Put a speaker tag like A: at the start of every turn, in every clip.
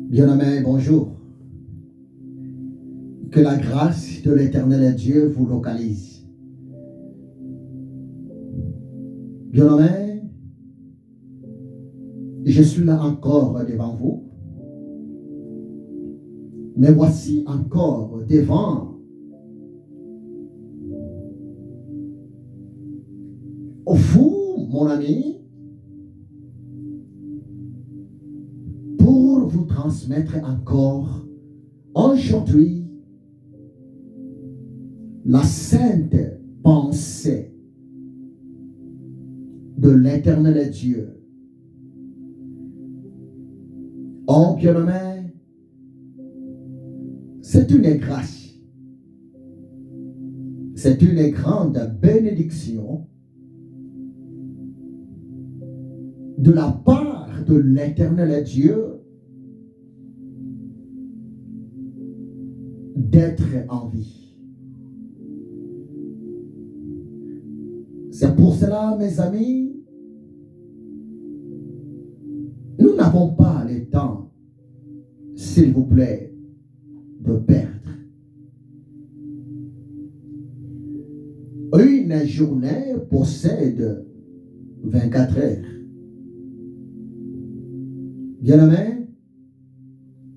A: Bien-aimés, bonjour. Que la grâce de l'Éternel Dieu vous localise. Bien-aimés, je suis là encore devant vous. Mais voici encore devant vous, mon ami, pour vous transmettre encore aujourd'hui la sainte pensée de l'Éternel Dieu. Oh, bien-aimé, c'est une grâce, c'est une grande bénédiction de la part de l'Éternel Dieu d'être en vie. C'est pour cela, mes amis, nous n'avons pas le temps, s'il vous plaît, de perdre. Une journée possède 24 heures. Bien-aimé,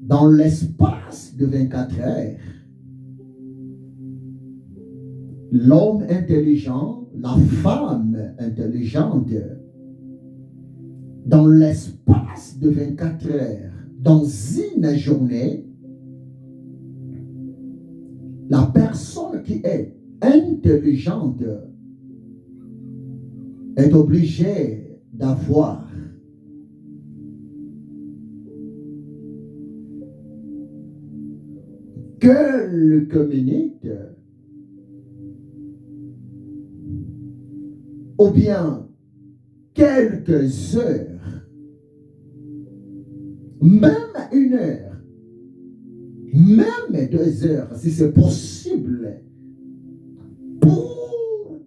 A: dans l'espace de 24 heures, l'homme intelligent, la femme intelligente, dans l'espace de 24 heures, dans une journée, la personne qui est intelligente est obligée d'avoir quelques minutes ou bien quelques heures, même une heure, même 2 heures, si c'est possible, pour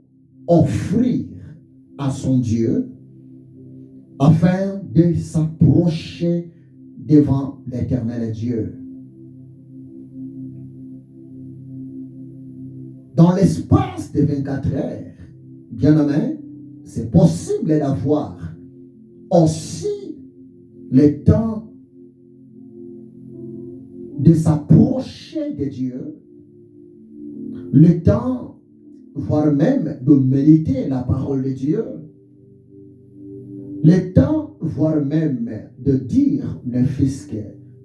A: offrir à son Dieu afin de s'approcher devant l'Éternel Dieu. Dans l'espace de 24 heures, bien-aimé, c'est possible d'avoir aussi le temps de s'approcher de Dieu, le temps, voire même de méditer la parole de Dieu, le temps, voire même de dire ne fût-ce que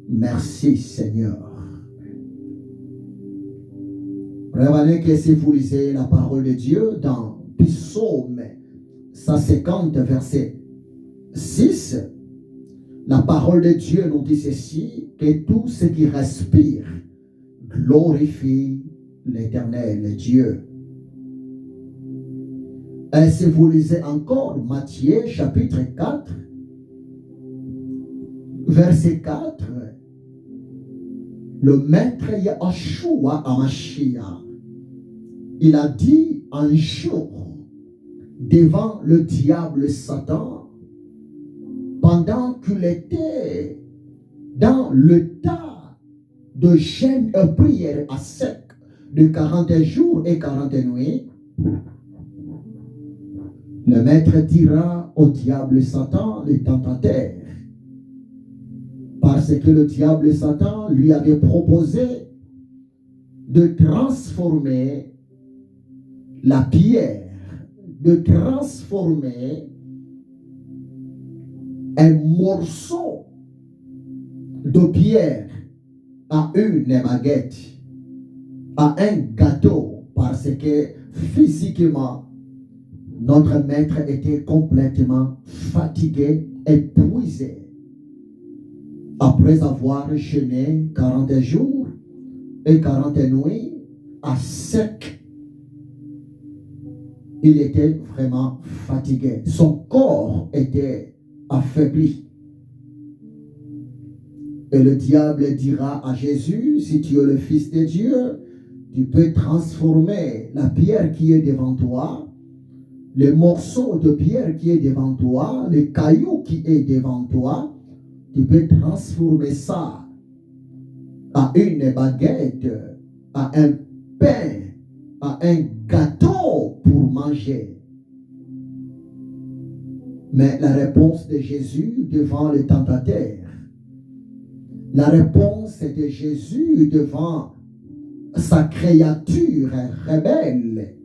A: merci Seigneur. Revenez que si vous lisez la parole de Dieu dans Psaume 150, verset 6, la parole de Dieu nous dit ceci, que tout ce qui respire glorifie l'Éternel Dieu. Et si vous lisez encore Matthieu chapitre 4, verset 4, le maître Yahshua HaMashiach, il a dit un jour devant le diable Satan, pendant qu'il était dans le tas de jeûne et prière à sec de 40 jours et 40 nuits, le maître dira au diable Satan, le tentateur, parce que le diable Satan lui avait proposé de transformer la pierre, de transformer un morceau de pierre à une baguette, à un gâteau, parce que physiquement, notre maître était complètement fatigué, épuisé, après avoir jeûné 40 jours et 40 nuits à sec. Il était vraiment fatigué. Son corps était affaibli. Et le diable dira à Jésus, si tu es le Fils de Dieu, tu peux transformer la pierre qui est devant toi, le morceau de pierre qui est devant toi, le caillou qui est devant toi, tu peux transformer ça à une baguette, à un pain, à un gâteau pour manger. Mais la réponse de Jésus devant le tentateur, la réponse de Jésus devant sa créature rebelle,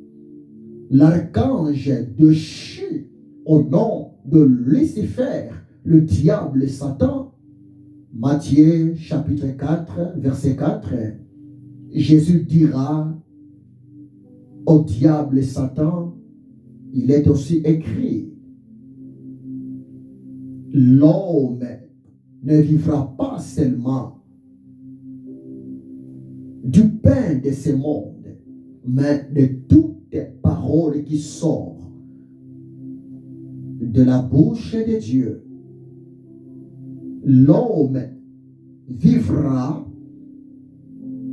A: l'archange déchu au nom de Lucifer, le diable Satan, Matthieu chapitre 4, verset 4, Jésus dira au diable Satan, il est aussi écrit, l'homme ne vivra pas seulement du pain de ce monde, mais de toutes les paroles qui sortent de la bouche de Dieu. L'homme vivra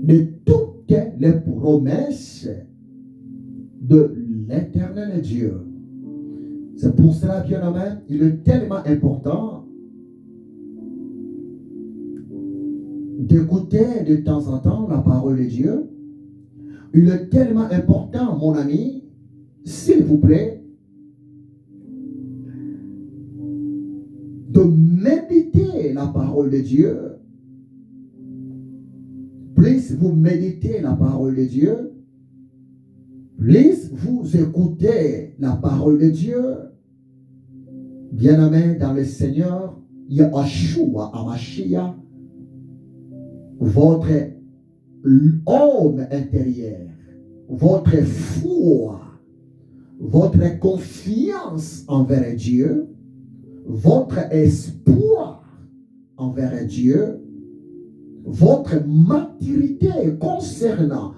A: de toutes les promesses de l'éternel Dieu. C'est pour cela, bien-aimé, il est tellement important d'écouter de temps en temps la parole de Dieu. Il est tellement important, mon ami, s'il vous plaît, de méditer la parole de Dieu. Plus vous méditez la parole de Dieu, plus vous écoutez la parole de Dieu. Bien-aimé dans le Seigneur, Yahshua HaMashiach, votre homme intérieur, votre foi, votre confiance envers Dieu, votre espoir envers Dieu, votre maturité concernant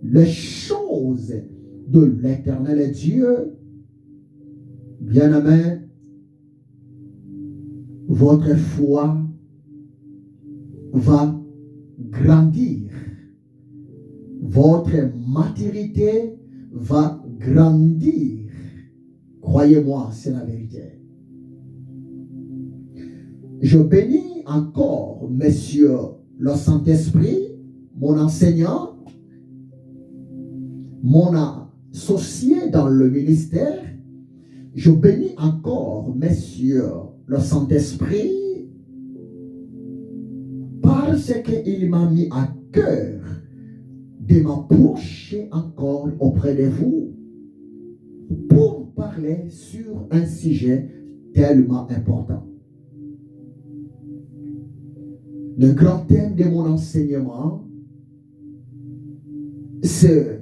A: les choses de l'éternel Dieu, bien-aimé, votre foi va grandir. Votre maturité va grandir. Croyez-moi, c'est la vérité. Je bénis encore, Monsieur le Saint-Esprit, mon enseignant, mon associé dans le ministère. Je bénis encore, Monsieur le Saint-Esprit, parce qu'il m'a mis à cœur de m'approcher encore auprès de vous pour parler sur un sujet tellement important. Le grand thème de mon enseignement, c'est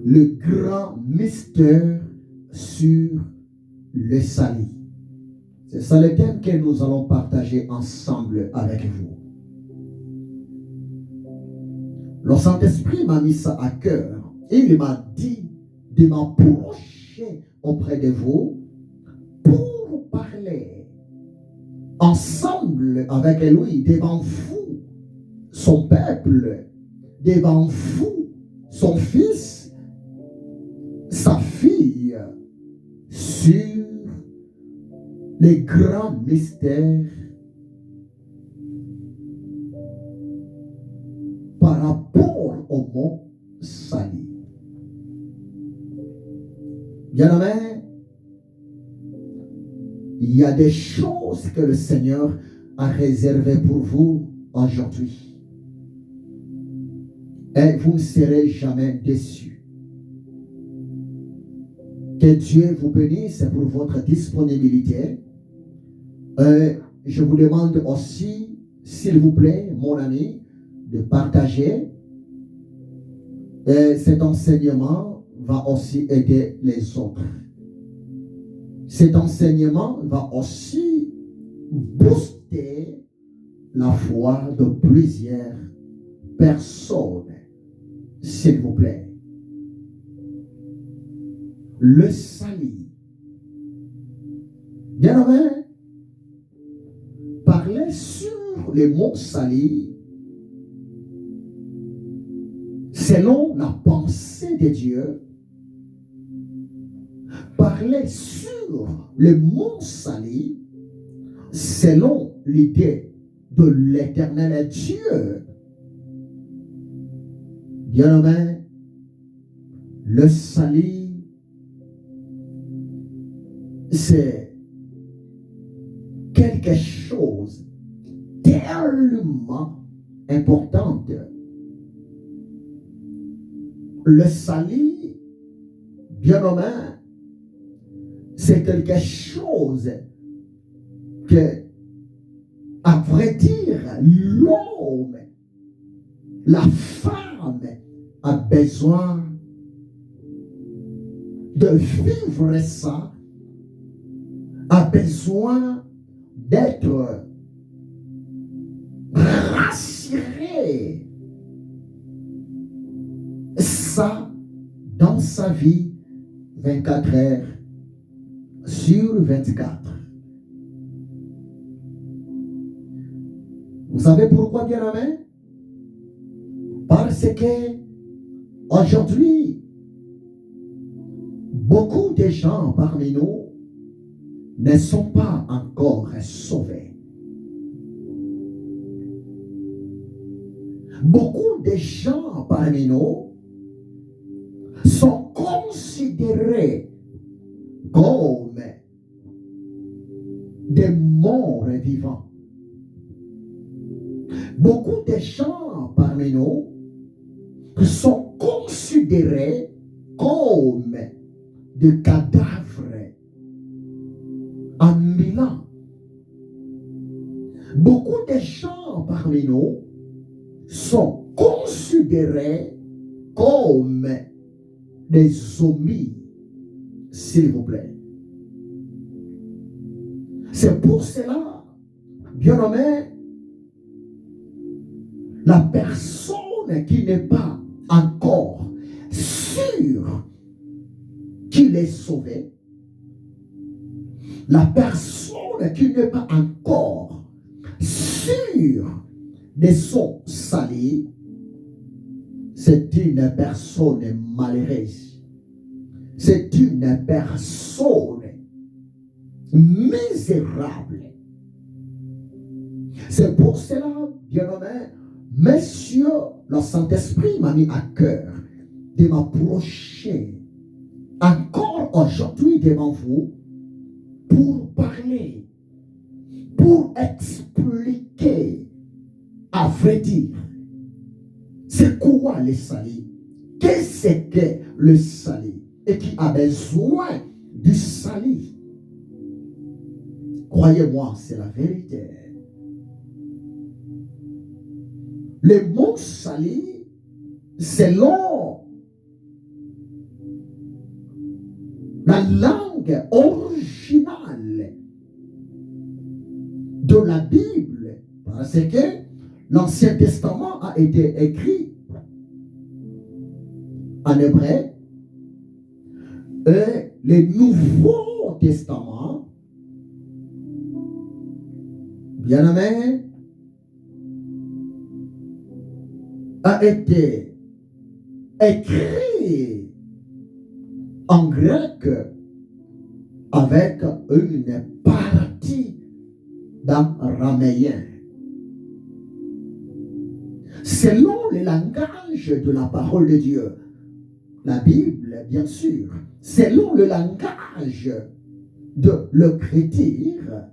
A: le grand mystère sur le salut. C'est ça le thème que nous allons partager ensemble avec vous. Le Saint-Esprit m'a mis ça à cœur. Il m'a dit de m'approcher auprès de vous pour parler ensemble avec lui devant vous, son peuple, devant vous, son fils, sa fille, sur les grands mystères par rapport au mot salut. Bien-aimé, il y a des choses que le Seigneur a réservées pour vous aujourd'hui. Et vous ne serez jamais déçus. Que Dieu vous bénisse pour votre disponibilité. Je vous demande aussi, s'il vous plaît, mon ami, de partager. Cet enseignement va aussi aider les autres. Cet enseignement va aussi booster la foi de plusieurs personnes, s'il vous plaît. Le salut. Bien-aimé, parler sur le mot salut selon la pensée de Dieu. Parler sur le mot salut selon l'idée de l'éternel Dieu, bien-aimé, le salut, c'est quelque chose tellement important. Le salut, bien-aimé, c'est quelque chose que, à vrai dire, l'homme, la femme a besoin de vivre ça, a besoin d'être rassuré. Ça, dans sa vie, 24 heures sur 24. Vous savez pourquoi, bien-aimé? Parce que aujourd'hui, beaucoup de gens parmi nous ne sont pas encore sauvés. Beaucoup de gens parmi nous sont considérés comme des morts vivants. Beaucoup de gens parmi nous sont considérés comme des cadavres ambulants. Beaucoup de gens parmi nous sont considérés comme des zombies, s'il vous plaît. C'est pour cela, bien-aimé, la personne qui n'est pas encore sûre qu'il est sauvé, la personne qui n'est pas encore sûre de son salut, c'est une personne malheureuse. C'est une personne misérable. C'est pour cela, bien-aimé, Monsieur, le Saint-Esprit m'a mis à cœur de m'approcher encore aujourd'hui devant vous pour parler, pour expliquer, à vrai dire, c'est quoi le salut? Qu'est-ce que le salut? Et qui a besoin du salut? Croyez-moi, c'est la vérité. Le mot salut, selon la langue originale de la Bible, parce que l'Ancien Testament a été écrit en hébreu et le Nouveau Testament, bien aimé, a été écrit en grec avec une partie d'araméen. Selon le langage de la parole de Dieu, la Bible, bien sûr, selon le langage de l'écriture,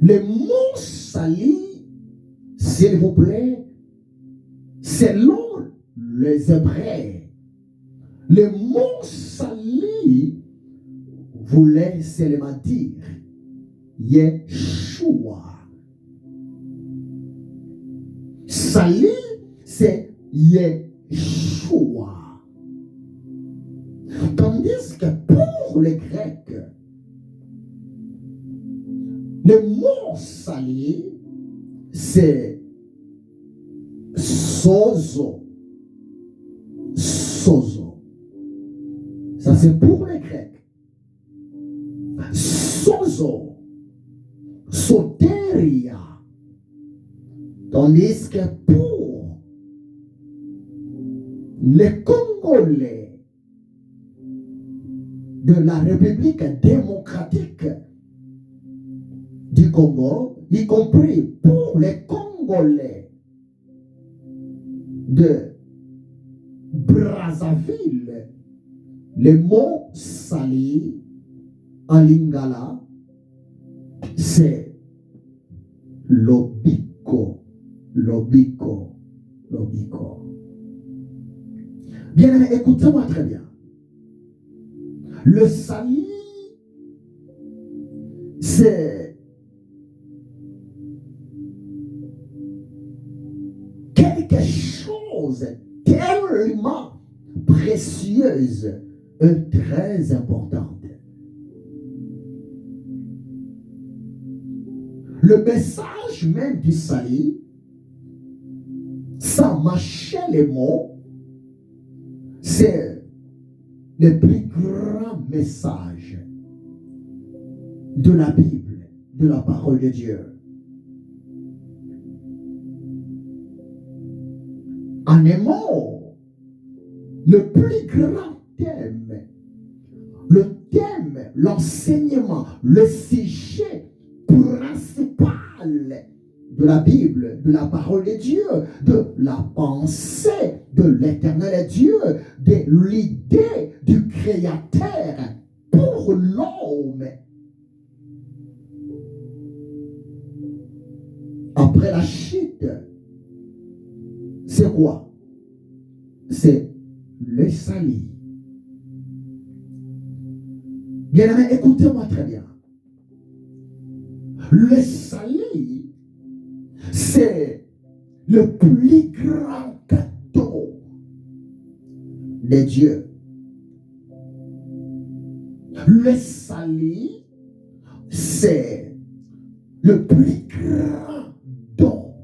A: le mot salut, s'il vous plaît, selon les Hébreux, le mot salut voulait seulement dire Yeshua. Salut, c'est Yeshua. Tandis que pour les Grecs, le mot salut, c'est sozo. Sozo. Ça, c'est pour les Grecs. Sozo. Soteria. Tandis que pour les Congolais de la République démocratique du Congo, y compris pour les Congolais de Brazzaville, le mot sali en lingala, c'est lobiko, lobiko, lobiko. Bien, écoutez-moi très bien. Le sali, c'est quelque chose tellement précieuse et très importante. Le message même du salut, sans mâcher les mots, c'est le plus grand message de la Bible, de la parole de Dieu. En un mot, le plus grand thème, l'enseignement, le sujet principal de la Bible, de la parole de Dieu, de la pensée de l'éternel Dieu, de l'idée du Créateur pour l'homme. Après la chute, c'est quoi? C'est le salut. Bien-aimés, écoutez-moi très bien. Le salut, c'est le plus grand cadeau de Dieu. Le salut, c'est le plus grand don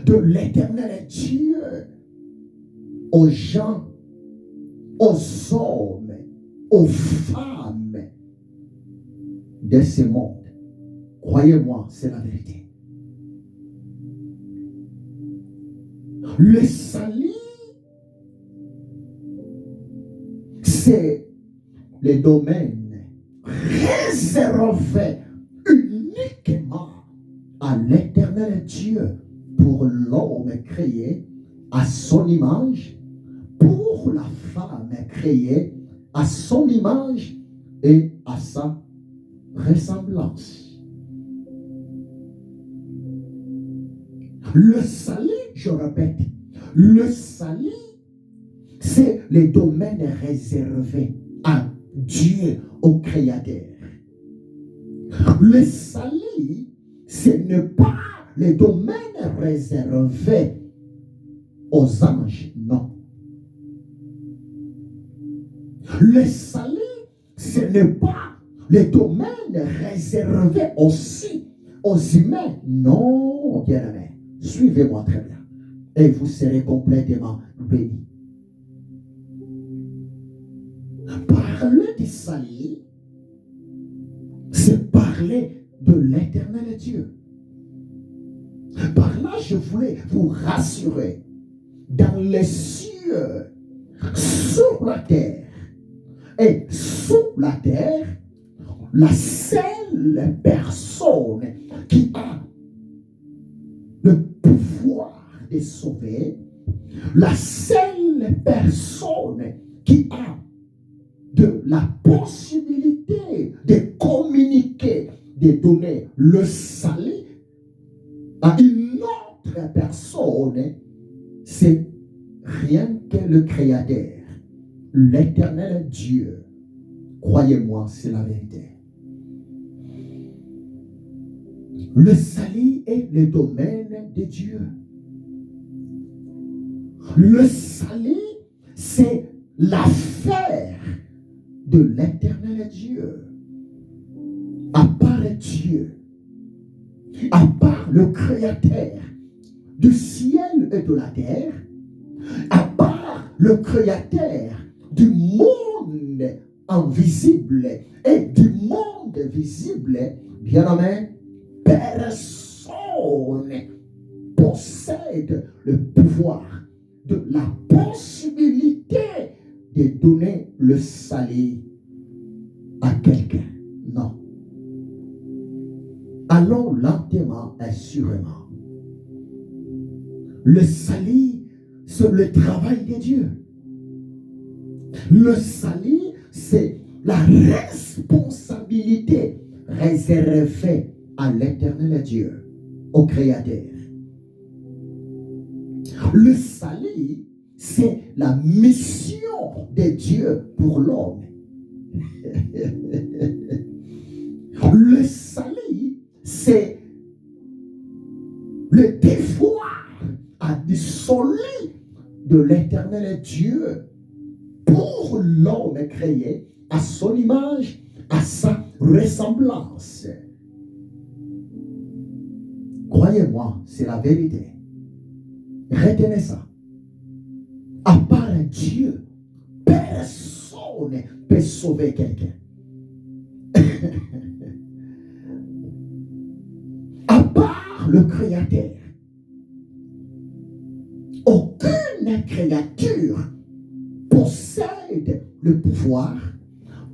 A: de l'éternel Dieu aux gens, aux hommes, aux femmes de ce monde. Croyez-moi, c'est la vérité. Le salut, c'est le domaine réservé uniquement à l'éternel Dieu pour l'homme créé à son image, pour la femme créée à son image et à sa ressemblance. Le salut, je répète, le salut, c'est le domaine réservé à Dieu, au Créateur. Le salut, ce n'est pas le domaine réservé aux anges, non. Le salut, ce n'est pas le domaine réservé aussi aux humains, non, bien-aimés. Suivez-moi très bien et vous serez complètement bénis. Parler du salut, c'est parler de l'éternel Dieu. Par là, je voulais vous rassurer. Dans les cieux, sur la terre et sous la terre, la seule personne qui a le pouvoir de sauver, la seule personne qui a de la possibilité de communiquer, de donner le salut à une autre personne, c'est rien que le Créateur, l'éternel Dieu. Croyez-moi, c'est la vérité. Le salut est le domaine de Dieu. Le salut, c'est l'affaire de l'éternel Dieu. À part Dieu, à part le Créateur du ciel et de la terre, à part le Créateur du monde invisible et du monde visible, bien-aimé, personne possède le pouvoir de la possibilité de donner le salut à quelqu'un. Non. allons lentement et sûrement. Le salut, c'est le travail de Dieu. Le salut, c'est la responsabilité réservée à l'éternel Dieu, au Créateur. Le salut, c'est la mission de Dieu pour l'homme. Le salut, c'est le devoir absolu de l'éternel Dieu pour l'homme créé à son image, à sa ressemblance. Croyez-moi, c'est la vérité. Retenez ça. À part Dieu, personne ne peut sauver quelqu'un. À part le Créateur, aucune créature possède le pouvoir,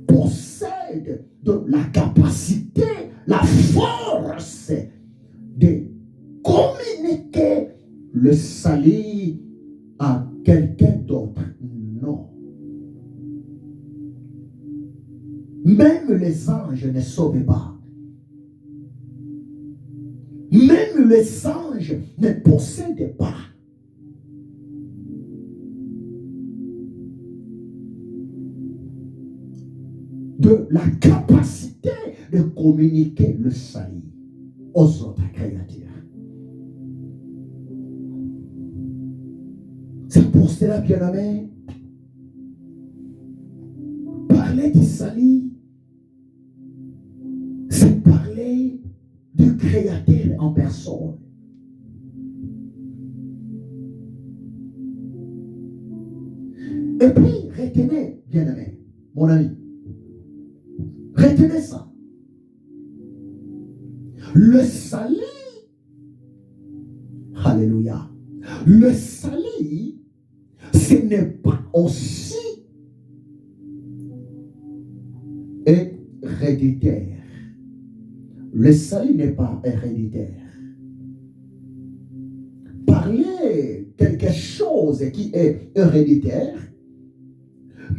A: possède de la capacité, la force de communiquer le salut à quelqu'un d'autre. Non. Même les anges ne sauvent pas. Même les anges ne possèdent pas. De la capacité de communiquer le salut aux autres créatures. C'est pour cela, bien-aimé, parler du salut, c'est parler du Créateur en personne. Et puis, retenez, bien-aimé, mon ami, retenez ça. Le salut, alléluia, le salut, ce n'est pas aussi héréditaire. Le salut n'est pas héréditaire. Parler quelque chose qui est héréditaire,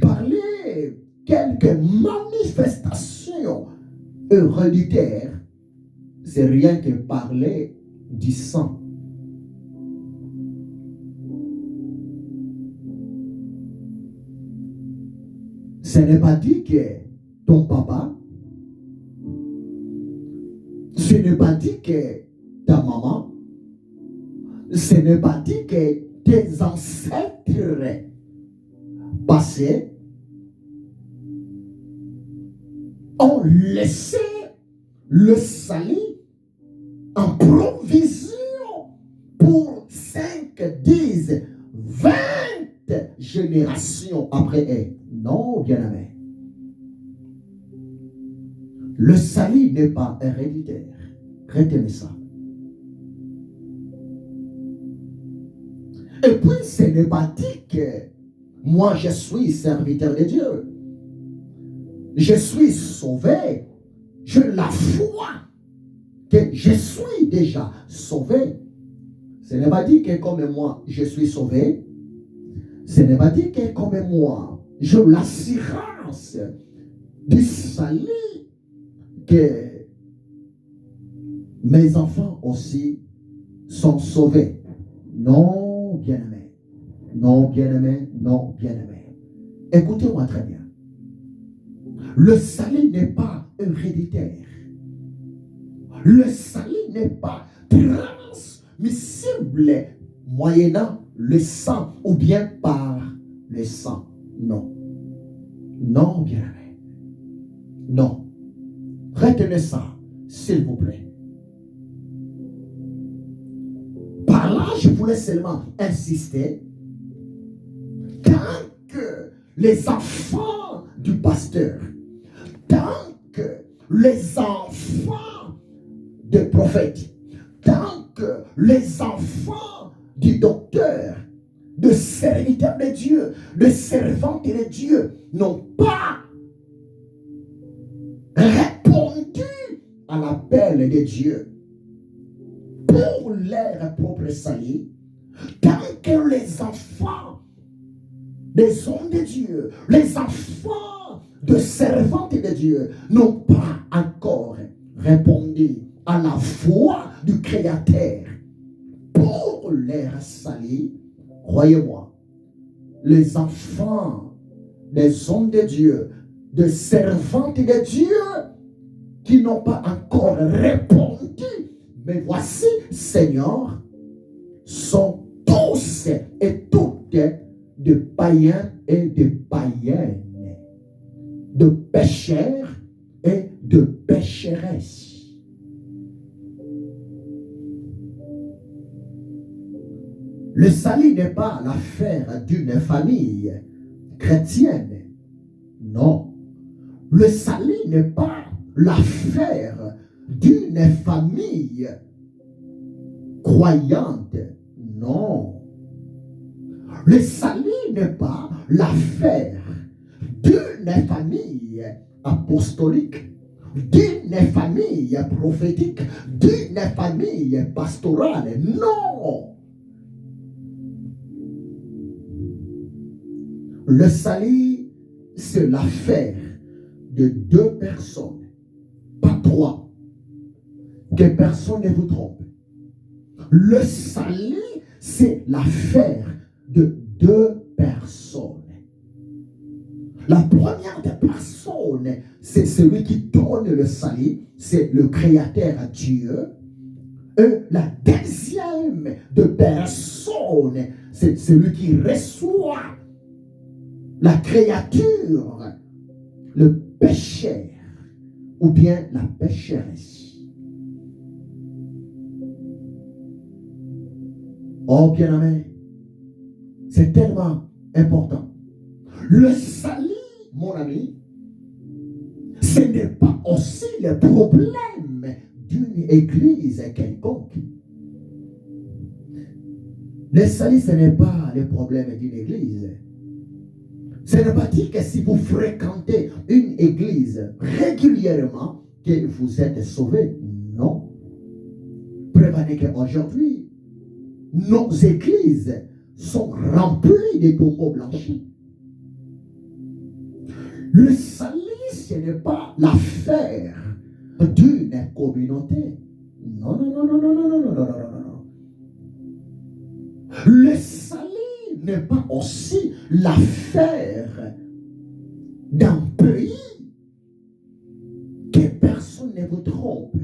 A: parler quelque manifestation héréditaire, c'est rien que parler du sang. Ce n'est pas dit que ton papa, ce n'est pas dit que ta maman, ce n'est pas dit que tes ancêtres passés ont laissé le salut en provision pour 5, 10, 20 générations après eux. Non, bien-aimé. Le salut n'est pas héréditaire. Retenez ça. Et puis, ce n'est pas dit que moi, je suis serviteur de Dieu. Je suis sauvé. Je la foi que je suis déjà sauvé. Ce n'est pas dit que comme moi, je suis sauvé. Ce n'est pas dit que comme moi, j'ai l'assurance du salut que mes enfants aussi sont sauvés. Non, bien-aimé. Non, bien-aimé. Non, bien-aimé. Écoutez-moi très bien. Le salut n'est pas héréditaire. Le salut n'est pas transmissible moyennant le sang ou bien par le sang. Non. Non, bien-aimé. Non. Retenez ça, s'il vous plaît. Par là, je voulais seulement insister tant que les enfants du pasteur, tant que les enfants des prophètes, tant que les enfants du docteur, de serviteurs de Dieu, de servantes de Dieu n'ont pas répondu à l'appel de Dieu pour leur propre salut, tant que les enfants des hommes de Dieu, les enfants de servantes de Dieu n'ont pas encore répondu à la voix du Créateur pour leur salut, croyez-moi, les enfants des hommes de Dieu, de servantes de Dieu qui n'ont pas encore répondu, mais voici, Seigneur, sont tous et toutes de païens et de païennes, de pécheurs et de pécheresses. Le salut n'est pas l'affaire d'une famille chrétienne. Non. Le salut n'est pas l'affaire d'une famille croyante. Non. Le salut n'est pas l'affaire d'une famille apostolique, d'une famille prophétique, d'une famille pastorale. Non. Le salut, c'est l'affaire de deux personnes, pas trois. Que personne ne vous trompe. Le salut, c'est l'affaire de deux personnes. La première des personnes, c'est celui qui donne le salut, c'est le Créateur Dieu. Et la deuxième de personne, c'est celui qui reçoit la créature, le pécheur ou bien la pécheresse. Oh bien-aimé, c'est tellement important. Le salut, mon ami, ce n'est pas aussi le problème d'une église quelconque. Le salut, ce n'est pas le problème d'une église. Ce n'est pas dit que si vous fréquentez une église régulièrement, que vous êtes sauvé. Non. Prévenez qu'aujourd'hui, nos églises sont remplies de tombeaux blanchis. Le salut, ce n'est pas l'affaire d'une communauté. Non, non, non, non, non, non, non, non, non, non, non. Le salut n'est pas aussi l'affaire d'un pays. Que personne ne vous trompe.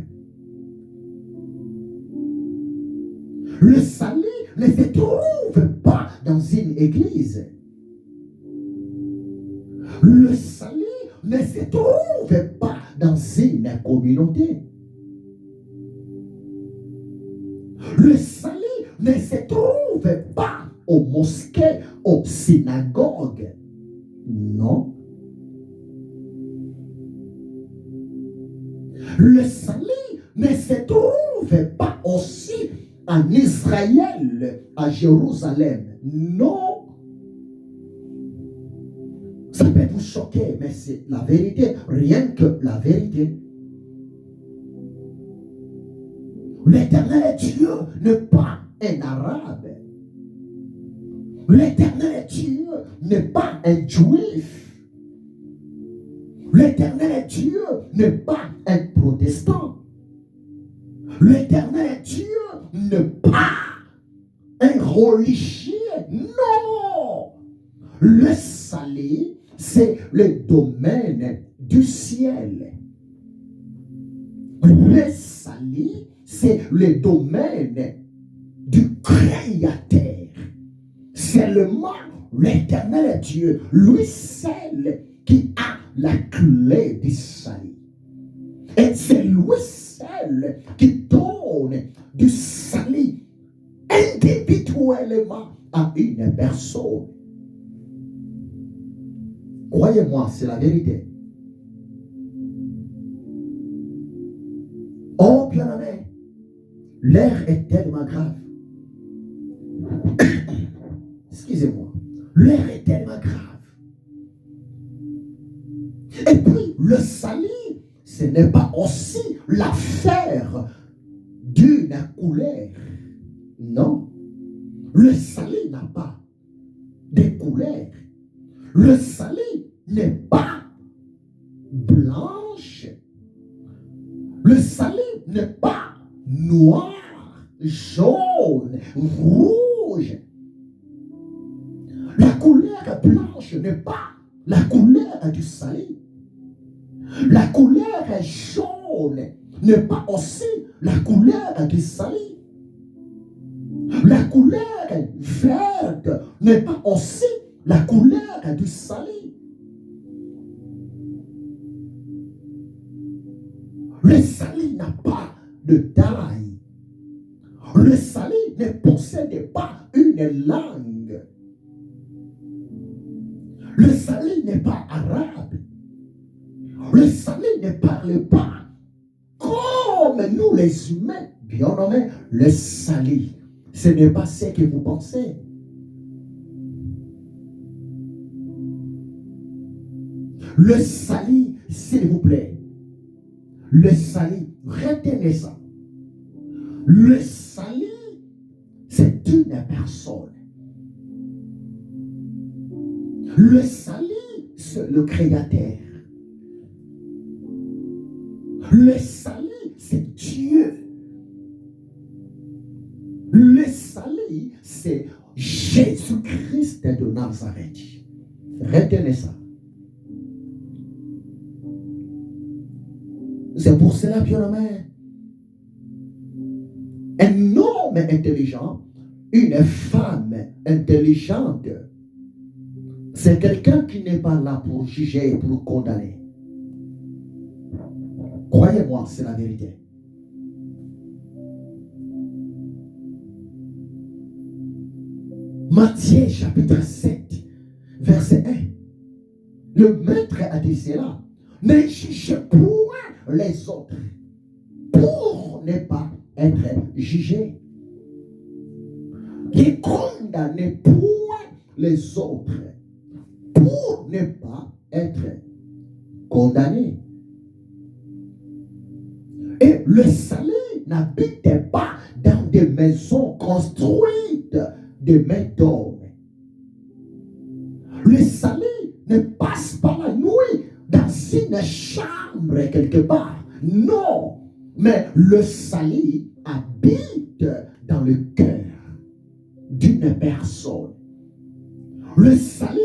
A: Le salut ne se trouve pas dans une église. Le salut ne se trouve pas dans une communauté. Le salut ne se trouve pas aux mosquées, aux synagogues. Non. Le salut ne se trouve pas aussi en Israël, à Jérusalem. Non. Ça peut vous choquer, mais c'est la vérité, rien que la vérité. L'Éternel Dieu n'est pas un arabe. L'Éternel Dieu n'est pas un juif. L'Éternel Dieu n'est pas un protestant. L'Éternel Dieu n'est pas un religieux. Non. Le salut, c'est le domaine du ciel. Le salut, c'est le domaine du Créateur. Seulement l'Éternel Dieu, lui seul, qui a la clé du salut. Et c'est lui seul qui donne du salut individuellement à une personne. Croyez-moi, c'est la vérité. Oh bien-aimé, l'air est tellement grave. Excusez-moi, l'air est tellement grave. Et puis, le salut, ce n'est pas aussi l'affaire d'une couleur. Non. Le salut n'a pas de couleur. Le salut n'est pas blanche. Le salut n'est pas noir, jaune, rouge. La couleur blanche n'est pas la couleur du salut. La couleur jaune n'est pas aussi la couleur du salut. La couleur verte n'est pas aussi la couleur du salut. Le salut n'a pas de taille. Le salut ne possède pas une langue. Le salut n'est pas arabe. Le salut ne parle pas comme nous les humains. Bien nommé, le salut, ce n'est pas ce que vous pensez. Le salut, s'il vous plaît. Le salut, retenez ça. Le salut, c'est une personne. Le salut, c'est le Créateur. Le salut, c'est Dieu. Le salut, c'est Jésus-Christ de Nazareth. Retenez ça. C'est pour cela, bien-aimé, un homme intelligent, une femme intelligente, c'est quelqu'un qui n'est pas là pour juger et pour condamner. Croyez-moi, c'est la vérité. Matthieu chapitre 7, verset 1. Le maître a dit cela. Ne jugez point les autres pour ne pas être jugé. Ne condamnez point les autres pour ne pas être condamné. Et le salut n'habite pas dans des maisons construites de mains d'hommes. Le salut ne passe pas la nuit dans une chambre quelque part. Non. Mais le salut habite dans le cœur d'une personne. Le salut,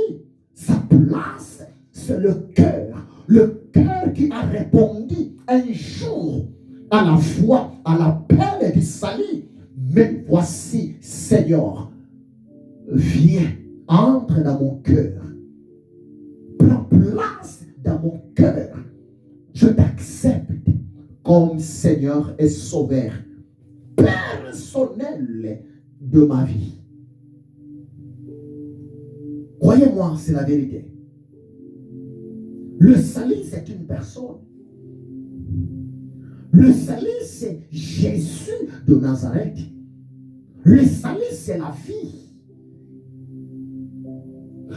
A: sa place, c'est le cœur. Le cœur qui a répondu un jour à la foi, à l'appel du salut. Mais voici, Seigneur, viens, entre dans mon cœur. Prends place dans mon cœur. Je t'accepte comme Seigneur et Sauveur personnel de ma vie. Croyez-moi, c'est la vérité. Le salut, c'est une personne. Le salut, c'est Jésus de Nazareth. Le salut, c'est la vie.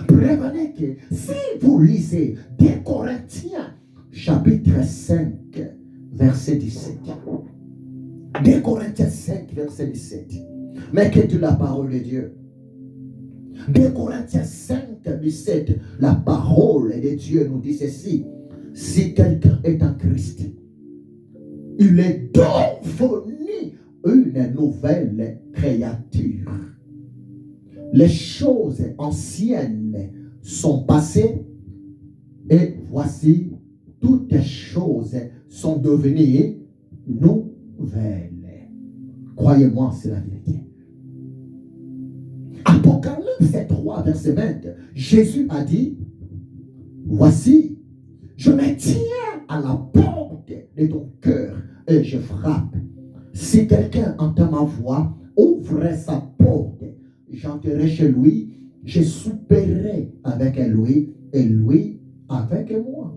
A: Prévenez que si vous lisez 2 Corinthiens, chapitre 5, verset 17. 2 Corinthiens 5, verset 17. Mais que tu la parole de Dieu. 2 Corinthiens 5, 17. La parole de Dieu nous dit ceci. Si quelqu'un est en Christ, il est devenu une nouvelle créature. Les choses anciennes sont passées et voici toutes les choses sont devenues nouvelles. Croyez-moi, c'est la vérité. Apocalypse 3, verset 20, Jésus a dit, voici, je me tiens à la porte de ton cœur et je frappe. Si quelqu'un entend ma voix, ouvre sa porte, j'entrerai chez lui, je souperai avec lui et lui avec moi.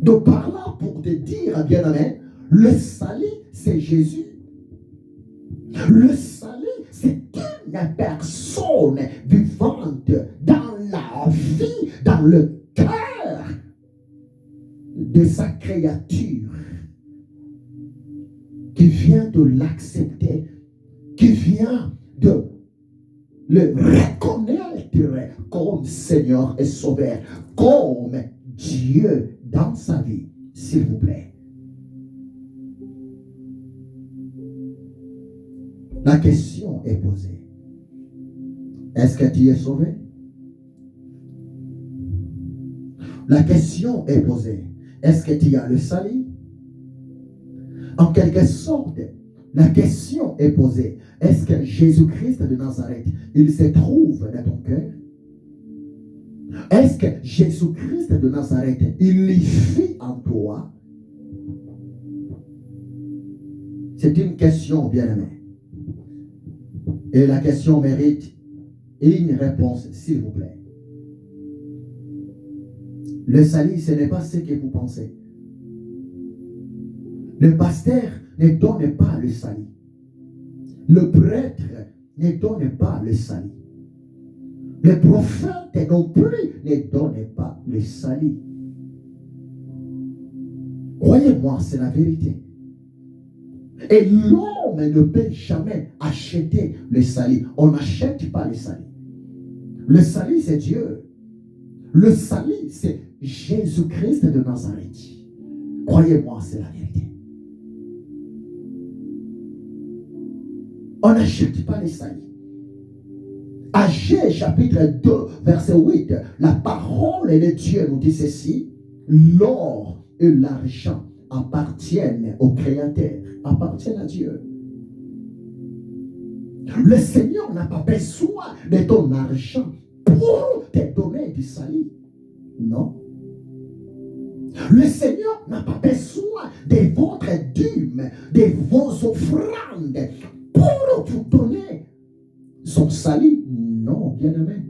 A: Donc par là, pour te dire, bien-aimé, le salut, c'est Jésus. Le salut, c'est une personne vivante dans la vie, dans le cœur de sa créature, qui vient de l'accepter, qui vient de le reconnaître comme Seigneur et Sauveur, comme Dieu dans sa vie, s'il vous plaît. La question est posée. Est-ce que tu es sauvé? La question est posée. Est-ce que tu as le salut? En quelque sorte, la question est posée. Est-ce que Jésus-Christ de Nazareth, il se trouve dans ton cœur? Est-ce que Jésus-Christ de Nazareth, il vit en toi? C'est une question, bien-aimée. Et la question mérite une réponse, s'il vous plaît. Le salut, ce n'est pas ce que vous pensez. Le pasteur ne donne pas le salut. Le prêtre ne donne pas le salut. Le prophète non plus ne donne pas le salut. Croyez-moi, c'est la vérité. Et l'homme ne peut jamais acheter le salut. On n'achète pas le salut. Le salut, c'est Dieu. Le salut, c'est Jésus-Christ de Nazareth. Croyez-moi, c'est la vérité. On n'achète pas le salut. Agé chapitre 2, verset 8, la parole de Dieu nous dit ceci: l'or et l'argent appartiennent au Créateur, appartiennent à Dieu. Le Seigneur n'a pas besoin de ton argent pour te donner du salut. Non. Le Seigneur n'a pas besoin de votre dîme, de vos offrandes pour vous donner son salut. Non, bien-aimé.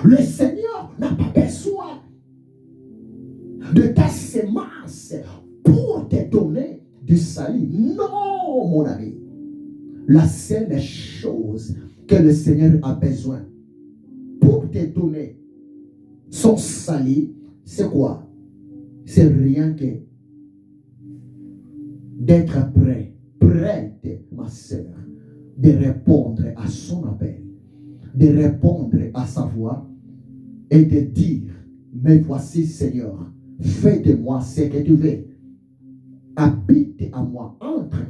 A: Le Seigneur n'a pas besoin de ta semence pour te donner du salut. Non, mon ami. La seule chose que le Seigneur a besoin pour te donner son salut, c'est quoi? C'est rien que d'être prête, ma sœur, de répondre à son appel, de répondre à sa voix et de dire: mais voici, Seigneur, fais de moi ce que tu veux. Habite à moi,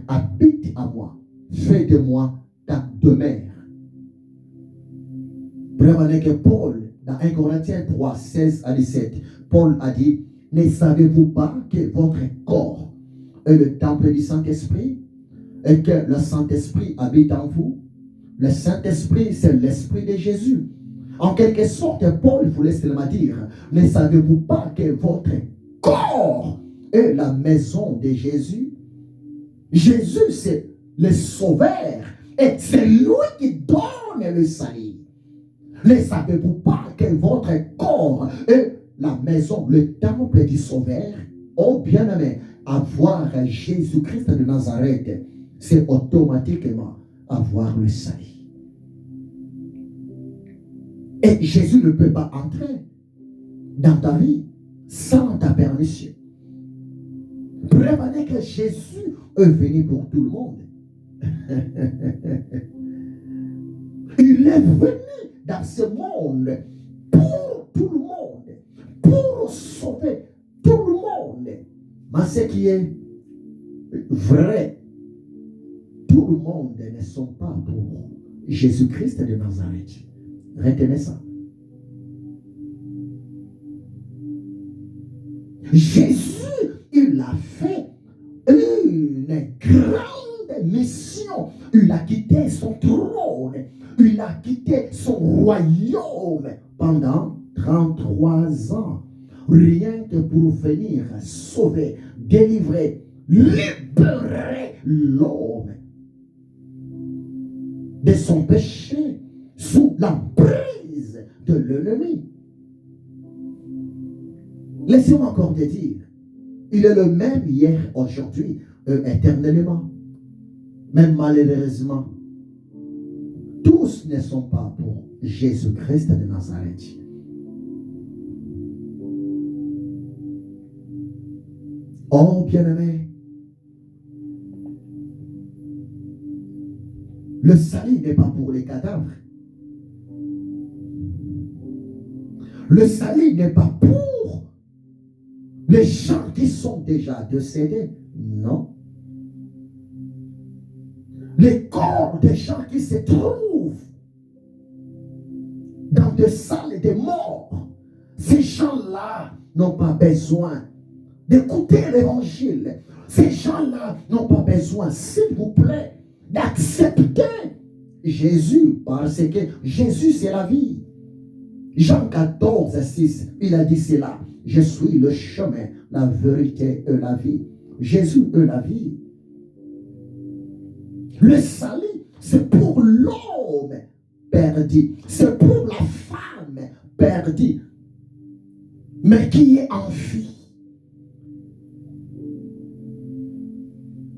A: habite à moi. Fais de moi ta demeure. Prévenez que Paul, dans 1 Corinthiens 3, 16 à 17, Paul a dit: ne savez-vous pas que votre corps est le temple du Saint-Esprit et que le Saint-Esprit habite en vous? Le Saint-Esprit, c'est l'Esprit de Jésus. En quelque sorte, Paul voulait seulement dire: ne savez-vous pas que votre corps est la maison de Jésus? Jésus, c'est le Sauveur et c'est lui qui donne le salut. Ne savez-vous pas que votre corps est la maison, le temple du Sauveur? Oh bien-aimé, avoir Jésus-Christ de Nazareth, c'est automatiquement avoir le salut. Et Jésus ne peut pas entrer dans ta vie sans ta permission. Prévenez que Jésus est venu pour tout le monde. Il est venu dans ce monde pour tout le monde, pour sauver tout le monde. Mais ce qui est vrai, tout le monde ne sont pas pour Jésus-Christ de Nazareth. Retenez ça. Jésus, il a fait une grande mission. Il a quitté son trône. Il a quitté son royaume pendant 33 ans. Rien que pour venir sauver, délivrer, libérer l'homme de son péché sous l'emprise de l'ennemi. Laissez-moi encore te dire, il est le même hier, aujourd'hui, éternellement. Mais malheureusement, tous ne sont pas pour Jésus-Christ de Nazareth. Oh, bien-aimé, le salut n'est pas pour les cadavres. Le salut n'est pas pour les gens qui sont déjà décédés. Non. Les corps des gens qui se trouvent dans des salles de mort, ces gens-là n'ont pas besoin d'écouter l'évangile. Ces gens-là n'ont pas besoin, s'il vous plaît, d'accepter Jésus, parce que Jésus c'est la vie. Jean 14, 6, il a dit cela. Je suis le chemin, la vérité et la vie. Jésus est la vie. Le salut, c'est pour l'homme perdu. C'est pour la femme perdue, mais qui est en vie.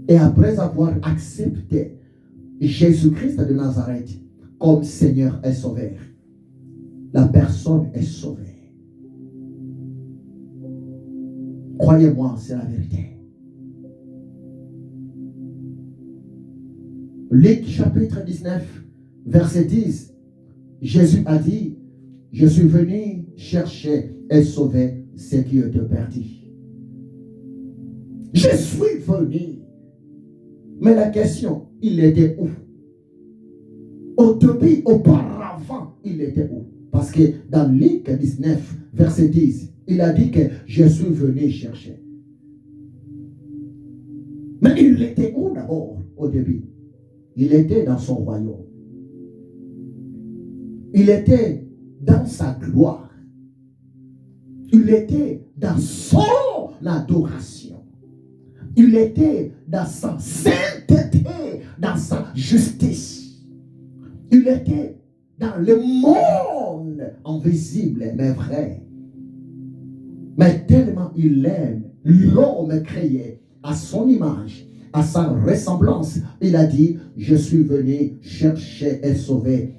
A: Et après avoir accepté Jésus-Christ de Nazareth comme Seigneur et Sauveur, la personne est sauvée. Croyez-moi, c'est la vérité. Luc chapitre 19, verset 10, Jésus a dit, je suis venu chercher et sauver ce qui étaient perdus. Je suis venu. Mais la question, il était où? Au début, auparavant, il était où? Parce que dans Luc 19, verset 10, il a dit que je suis venu chercher. Mais il était où d'abord au début? Il était dans son royaume. Il était dans sa gloire. Il était dans son adoration. Il était dans sa sainteté, dans sa justice. Il était dans le monde invisible, mais vrai. Mais tellement il aime l'homme créé à son image, à sa ressemblance, il a dit, je suis venu chercher et sauver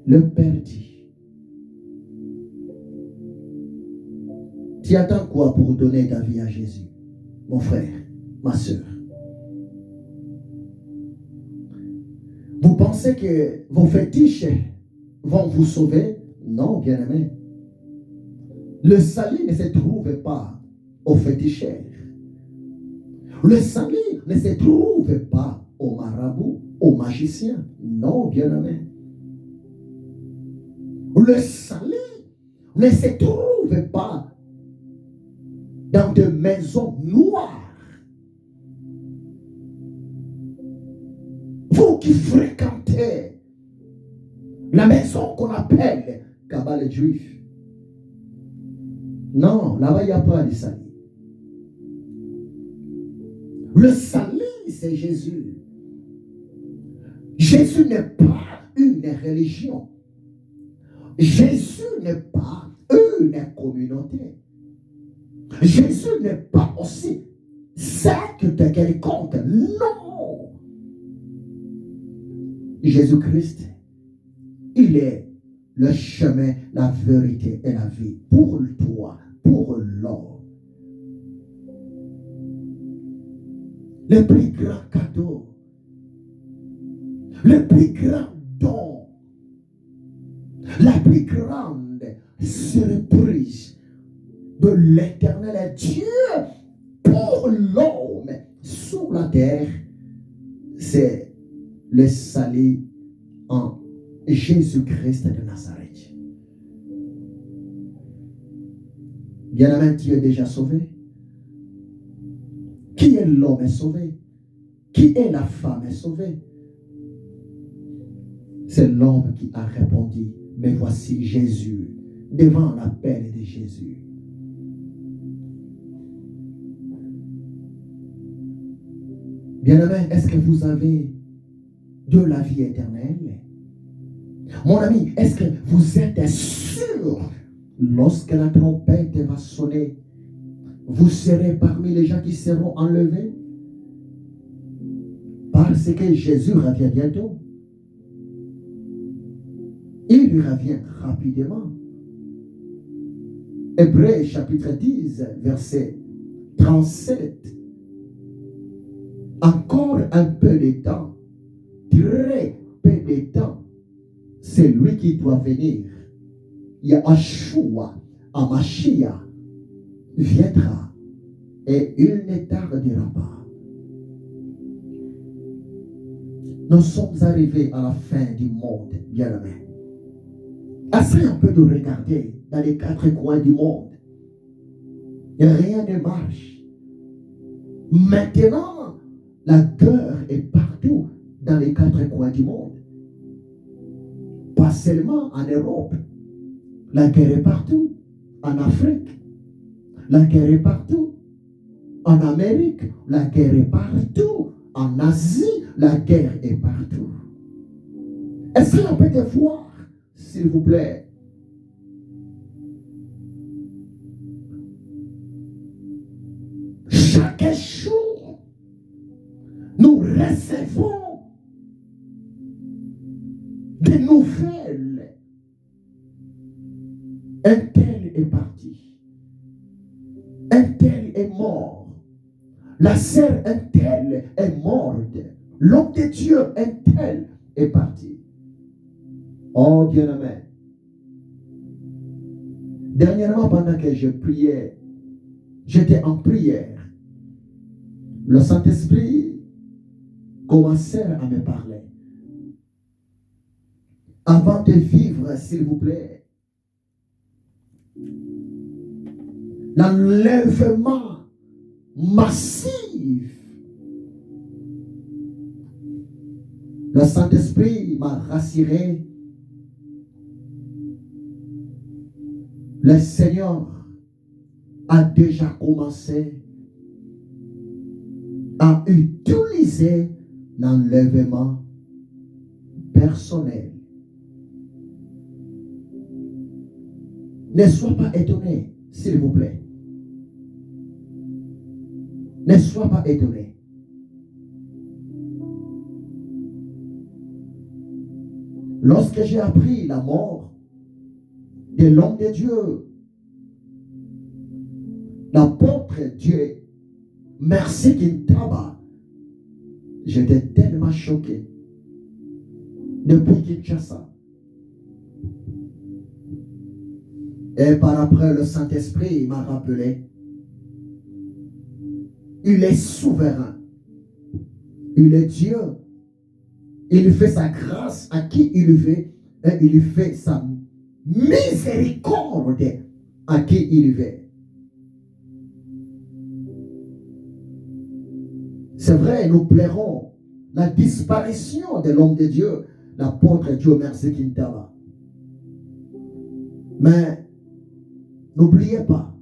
A: le perdu. Tu attends quoi pour donner ta vie à Jésus, mon frère, ma soeur? Vous pensez que vos fétiches vont vous sauver? Non, bien-aimé. Le salut ne se trouve pas aux féticheurs. Le salut ne se trouve pas aux marabouts, aux magiciens. Non, bien-aimé. Le salut ne se trouve pas dans des maisons noires. Vous qui fréquentez la maison qu'on appelle cabale juif. Non, là-bas, il n'y a pas de salut. Le salut, c'est Jésus. Jésus n'est pas une religion. Jésus n'est pas une communauté. Jésus n'est pas aussi secte quelconque. Non. Jésus-Christ, il est le chemin, la vérité et la vie pour toi, pour l'homme. Le plus grand cadeau, le plus grand don, la plus grande surprise de l'éternel Dieu pour l'homme sur la terre, c'est le salut en Jésus-Christ de Nazareth. Bien-aimé, tu es déjà sauvé. Qui est l'homme est sauvé? Qui est la femme est sauvée? C'est l'homme qui a répondu, mais voici Jésus, devant l'appel de Jésus. Bien-aimé, est-ce que vous avez de la vie éternelle? Mon ami, est-ce que vous êtes sûr, lorsque la trompette va sonner, vous serez parmi les gens qui seront enlevés? Parce que Jésus revient bientôt. Il revient rapidement. Hébreux chapitre 10, verset 37. Encore un peu de temps, très peu de temps, c'est lui qui doit venir. Yahshua, Amashia, viendra et il ne tardera pas. Nous sommes arrivés à la fin du monde, bien-aimés. Essayez un peu de regarder dans les quatre coins du monde. Et rien ne marche. Maintenant, la guerre est partout dans les quatre coins du monde. Pas seulement en Europe. La guerre est partout. En Afrique. La guerre est partout. En Amérique. La guerre est partout. En Asie, la guerre est partout. Est-ce qu'on peut te voir, s'il vous plaît? Chaque jour, nous recevons des nouvelles. Un tel est parti. Un tel est mort. La sœur un tel est morte. L'homme de Dieu un tel est parti. Oh bien-aimé. Dernièrement, pendant que je priais, j'étais en prière. Le Saint-Esprit commençait à me parler. Avant de vivre, s'il vous plaît, l'enlèvement massif, le Saint-Esprit m'a rassuré. Le Seigneur a déjà commencé à utiliser l'enlèvement personnel. Ne sois pas étonné, s'il vous plaît. Ne sois pas étonné. Lorsque j'ai appris la mort de l'homme de Dieu, l'apôtre Dieu, Mercy Kintaba, j'étais tellement choqué. Depuis Kinshasa. Et par après, le Saint-Esprit m'a rappelé. Il est souverain. Il est Dieu. Il fait sa grâce à qui il veut. Et il fait sa miséricorde à qui il veut. C'est vrai, nous plairons la disparition de l'homme de Dieu, l'apôtre Dieu Mercy Kintaba. Mais n'oubliez pas,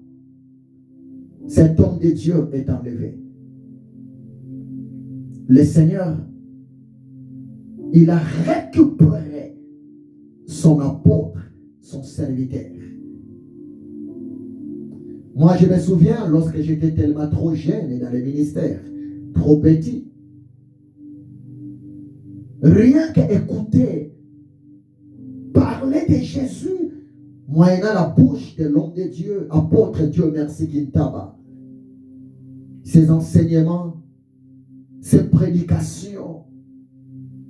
A: cet homme de Dieu est enlevé. Le Seigneur, il a récupéré son apôtre, son serviteur. Moi, je me souviens, lorsque j'étais tellement trop jeune dans le ministère, trop petit, rien qu'écouter parler de Jésus moyennant la bouche de l'homme de Dieu, apôtre Dieu Mercy Kintaba, ses enseignements, ses prédications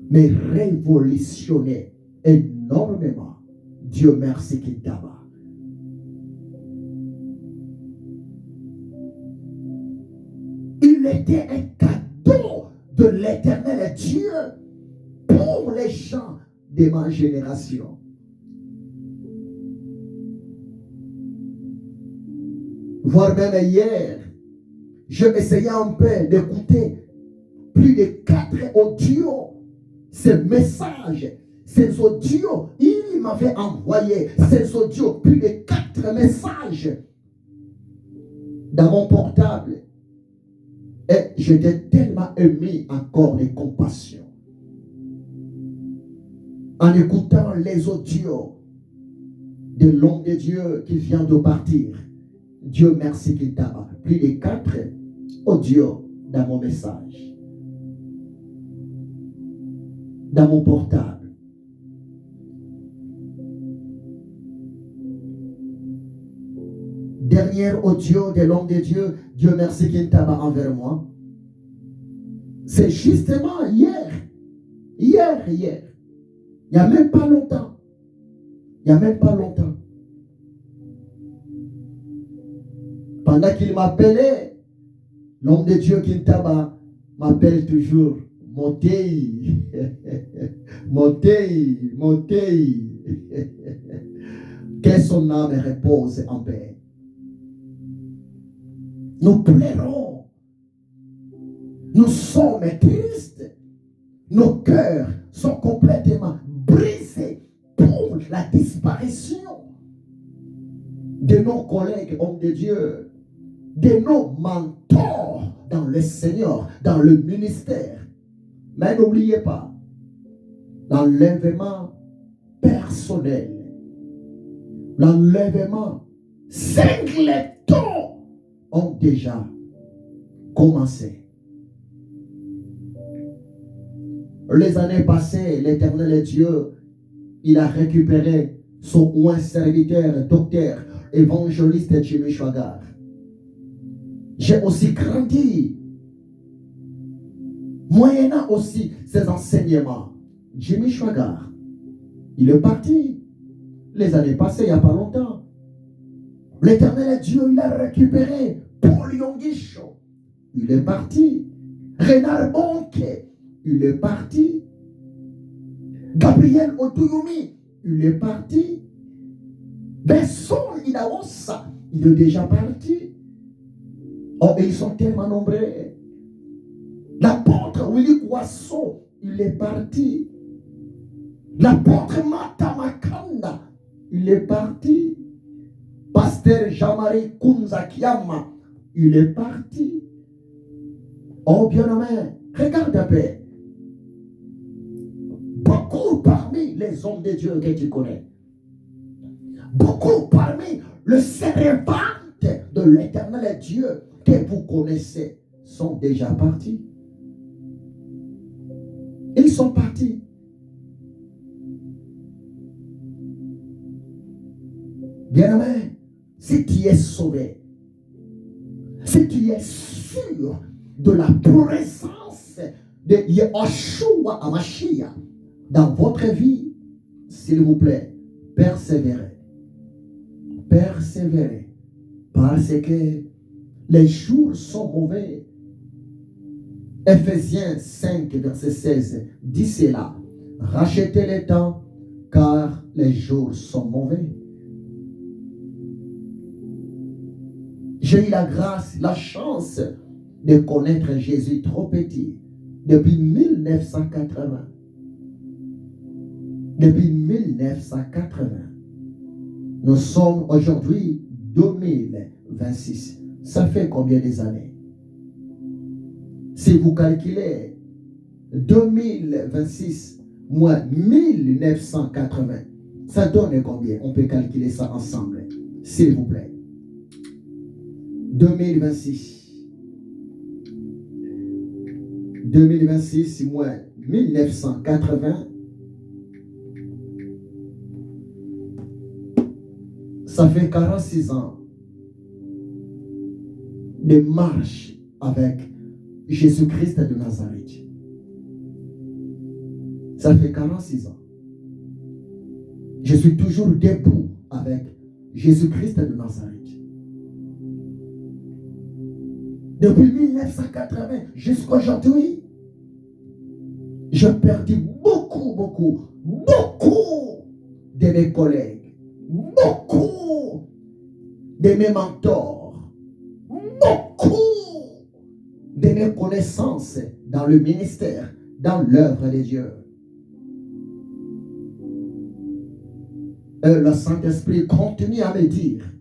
A: me révolutionnaient énormément. Dieu Mercy Kintaba. Il était un cadeau de l'éternel Dieu pour les gens de ma génération. Voire même hier, je essayais un peu d'écouter plus de 4 audios, ces messages, ces audios, il m'avait envoyé ces audios, plus de 4 messages dans mon portable. Et j'étais tellement ému encore de compassion. En écoutant les audios de l'homme de Dieu qui vient de partir. Dieu merci qu'il t'a plus de 4 audios dans mon message. Dans mon portable. Dernier audio de l'homme de Dieu, Dieu merci qu'il tabac envers moi. C'est justement hier. Hier. Il n'y a même pas longtemps. Pendant qu'il m'appelait, l'homme de Dieu qui tabac m'appelle toujours Motei. Motei. Que son âme repose en paix. Nous pleurons. Nous sommes tristes. Nos cœurs sont complètement brisés pour la disparition de nos collègues hommes de Dieu, de nos mentors dans le Seigneur, dans le ministère. Mais n'oubliez pas, l'enlèvement personnel, l'enlèvement singleton ont déjà commencé. Les années passées, l'Éternel Dieu, il a récupéré son oint serviteur, docteur, évangéliste Jimmy Swaggart. J'ai aussi grandi, moyennant aussi ses enseignements. Jimmy Swaggart, il est parti les années passées, il n'y a pas longtemps. L'Éternel Dieu, il a récupéré Paul Yongisho. Il est parti. Renard Bonke, il est parti. Gabriel Otuyumi, il est parti. Besson Idaosa, il est déjà parti. Oh, ils sont tellement nombreux. L'apôtre Willy Kouasso, il est parti. L'apôtre Mata Makanda, il est parti. Pasteur Jean-Marie Kunzakiama, il est parti. Oh bien-aimé, regarde un peu. Beaucoup parmi les hommes de Dieu que tu connais, beaucoup parmi le servante de l'Éternel Dieu que vous connaissez sont déjà partis. Ils sont partis. Bien-aimé, si tu es sauvé, si tu es sûr de la présence de Yeshua HaMashiach dans votre vie, s'il vous plaît, persévérez. Persévérez. Parce que les jours sont mauvais. Ephésiens 5, verset 16 dit cela. Rachetez le temps, car les jours sont mauvais. J'ai eu la grâce, la chance de connaître Jésus trop petit depuis 1980. Depuis 1980. Nous sommes aujourd'hui 2026. Ça fait combien des années? Si vous calculez 2026 moins 1980, ça donne combien? On peut calculer ça ensemble, s'il vous plaît. 2026 moins 1980, ça fait 46 ans de marche avec Jésus-Christ de Nazareth. Ça fait 46 ans. Je suis toujours debout avec Jésus-Christ de Nazareth. Depuis 1980 jusqu'à aujourd'hui, j'ai perdu beaucoup de mes collègues, beaucoup de mes mentors, beaucoup de mes connaissances dans le ministère, dans l'œuvre de Dieu. Le Saint-Esprit continue à me dire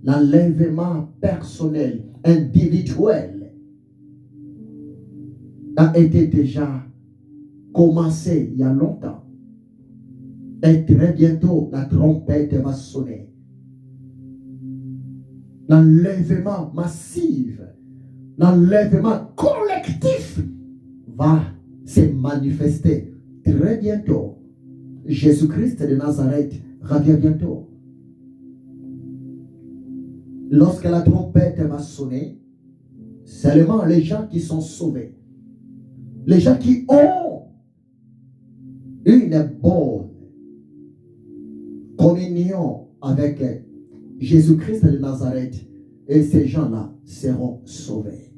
A: l'enlèvement personnel, individuel a été déjà commencé il y a longtemps. Et très bientôt, la trompette va sonner. L'enlèvement massif, l'enlèvement collectif va se manifester très bientôt. Jésus-Christ de Nazareth revient bientôt. lorsque la trompette va sonner, seulement les gens qui sont sauvés, les gens qui ont une bonne communion avec Jésus-Christ de Nazareth, et ces gens-là seront sauvés,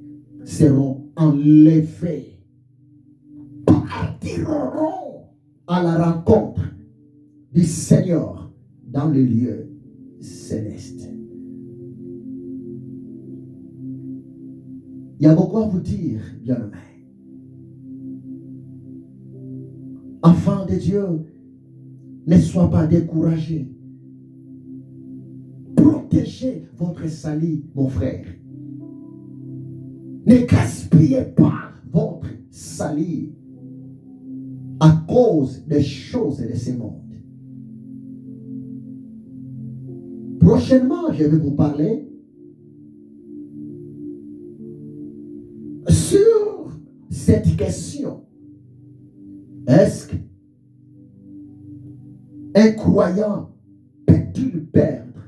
A: seront enlevés, partiront à la rencontre du Seigneur dans le lieu céleste. Il y a beaucoup à vous dire, bien-aimés. Enfants de Dieu, ne sois pas découragés. Protégez votre salut, mon frère. Ne gaspillez pas votre salut à cause des choses de ce monde. Prochainement, je vais vous parler sur cette question. Est-ce qu'un croyant peut-il perdre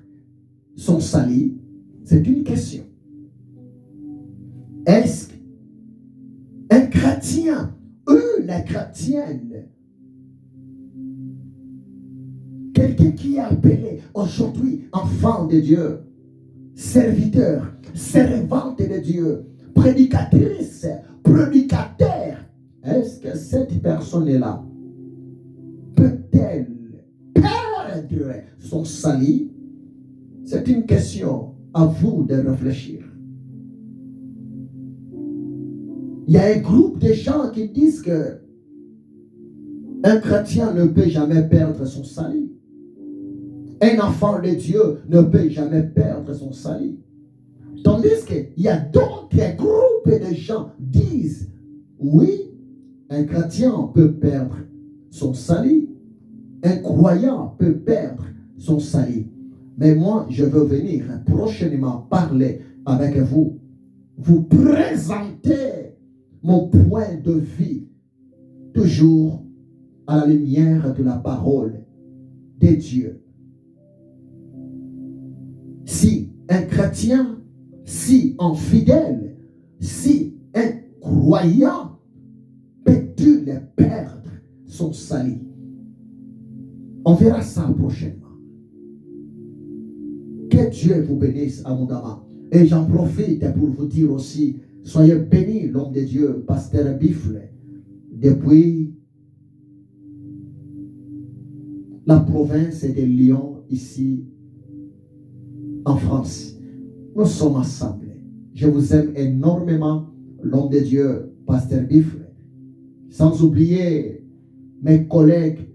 A: son salut? C'est une question. Est-ce qu'un chrétien, une chrétienne, quelqu'un qui est appelé aujourd'hui enfant de Dieu, serviteur, servante de Dieu, prédicatrice, prédicateur, est-ce que cette personne-là peut-elle perdre son salut? C'est une question à vous de réfléchir. Il y a un groupe de gens qui disent que un chrétien ne peut jamais perdre son salut. Un enfant de Dieu ne peut jamais perdre son salut. Tandis qu'il y a d'autres groupes de gens qui disent, oui, un chrétien peut perdre son salut. Un croyant peut perdre son salut. Mais moi, je veux venir prochainement parler avec vous, vous présenter mon point de vue, toujours à la lumière de la parole de Dieu. Si un chrétien, si un fidèle, si un croyant peut-il perdre son salut? On verra ça prochainement. Que Dieu vous bénisse abondamment. Et j'en profite pour vous dire aussi, soyez bénis, l'homme de Dieu, pasteur Bifle, depuis la province de Lyon, ici, en France. Nous sommes assemblés. Je vous aime énormément, l'homme de Dieu, pasteur Bifle. Sans oublier mes collègues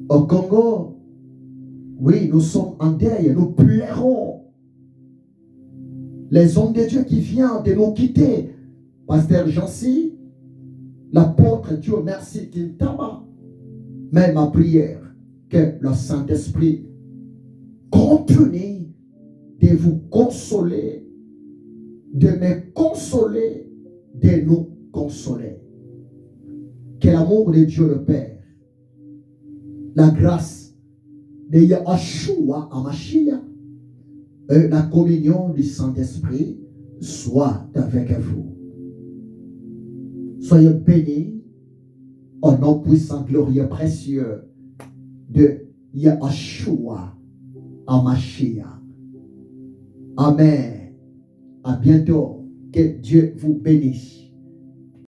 A: au Congo. Oui, nous sommes en deuil, nous pleurons. Les hommes de Dieu qui viennent de nous quitter, pasteur Jancy, l'apôtre Dieu merci Kintama, mais ma prière, que le Saint-Esprit continue de vous consoler, de me consoler, de nous consoler. Que l'amour de Dieu le Père, la grâce de Yahshua Hamashiach et la communion du Saint-Esprit soit avec vous. Soyez bénis au nom puissant, glorieux, précieux de Yahshua Hamashiach. Amen. À bientôt. Que Dieu vous bénisse.